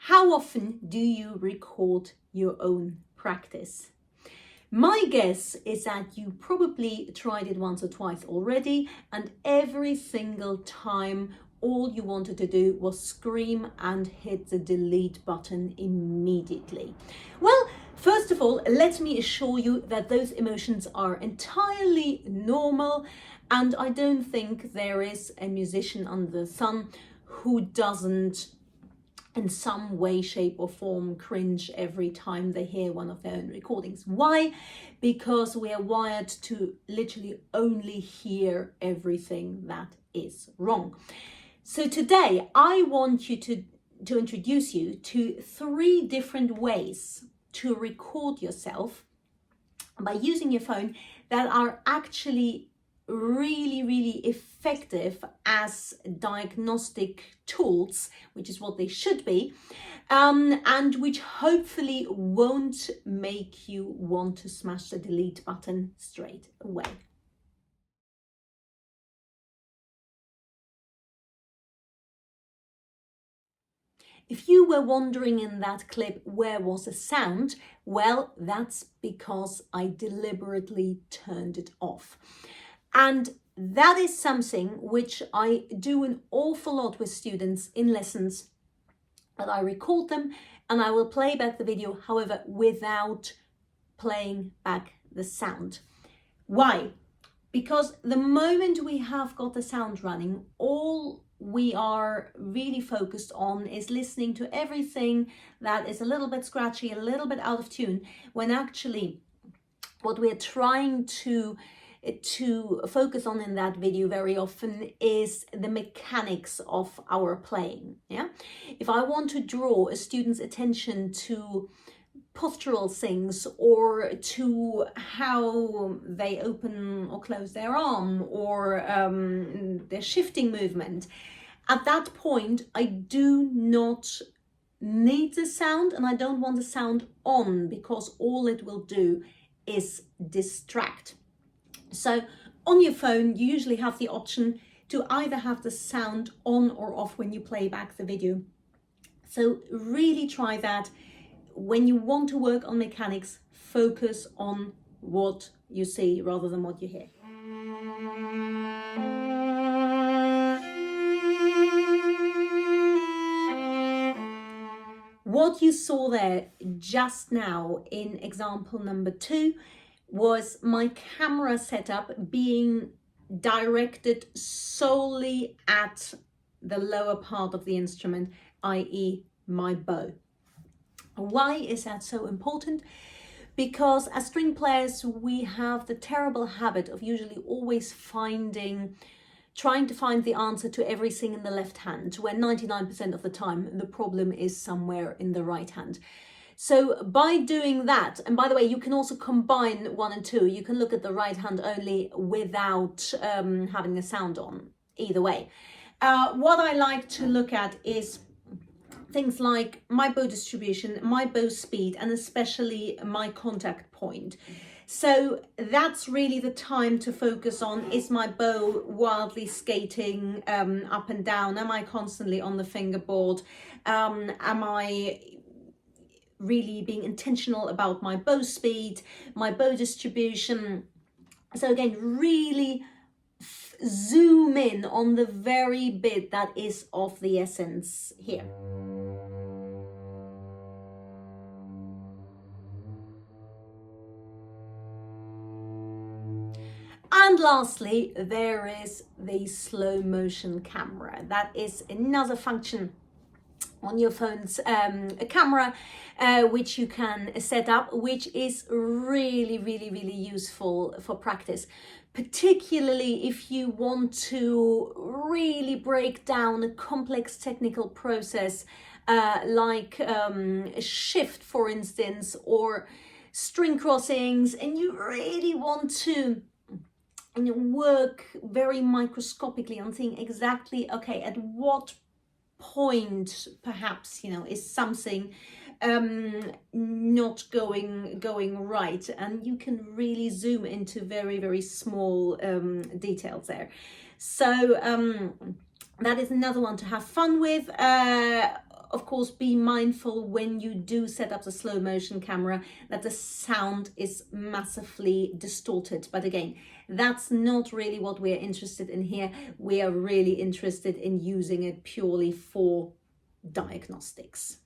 How often do you record your own practice? My guess is that you probably tried it once or twice already, and every single time all you wanted to do was scream and hit the delete button immediately. Well, first of all, let me assure you that those emotions are entirely normal, and I don't think there is a musician under the sun who doesn't in some way, shape or form cringe every time they hear one of their own recordings. Why? Because we are wired to literally only hear everything that is wrong. So today I want you to introduce you to 3 different ways to record yourself by using your phone that are actually really effective as diagnostic tools, which is what they should be, and which hopefully won't make you want to smash the delete button straight away. If you were wondering in that clip where was the sound, well, that's because I deliberately turned it off. And that is something which I do an awful lot with students in lessons, that I record them and I will play back the video, however, without playing back the sound. Why? Because the moment we have got the sound running, all we are really focused on is listening to everything that is a little bit scratchy, a little bit out of tune, when actually what we're trying to focus on in that video very often is the mechanics of our playing. Yeah, if I want to draw a student's attention to postural things, or to how they open or close their arm, or their shifting movement, at that point I do not need the sound, and I don't want the sound on, because all it will do is distract. So on your phone, you usually have the option to either have the sound on or off when you play back the video. So really try that. When you want to work on mechanics, focus on what you see rather than what you hear. What you saw there just now in example number 2 was my camera setup being directed solely at the lower part of the instrument, i.e. my bow. Why is that so important? Because as string players, we have the terrible habit of usually always trying to find the answer to everything in the left hand, where 99% of the time the problem is somewhere in the right hand. So by doing that, and by the way, you can also combine 1 and 2. You can look at the right hand only without having the sound on, either way. What I like to look at is things like my bow distribution, my bow speed, and especially my contact point. So that's really the time to focus on, is my bow wildly skating up and down? Am I constantly on the fingerboard? Am I really being intentional about my bow speed, my bow distribution? So again, really zoom in on the very bit that is of the essence here. And lastly, there is the slow motion camera. That is another function on your phone's camera, which you can set up, which is really useful for practice, particularly if you want to really break down a complex technical process, like a shift, for instance, or string crossings, and you really want to work very microscopically on seeing exactly, okay, at what point perhaps is something not going right, and you can really zoom into very small details there. So that is another one to have fun with. of course, be mindful when you do set up the slow motion camera that the sound is massively distorted. But again, that's not really what we're interested in here. We are really interested in using it purely for diagnostics.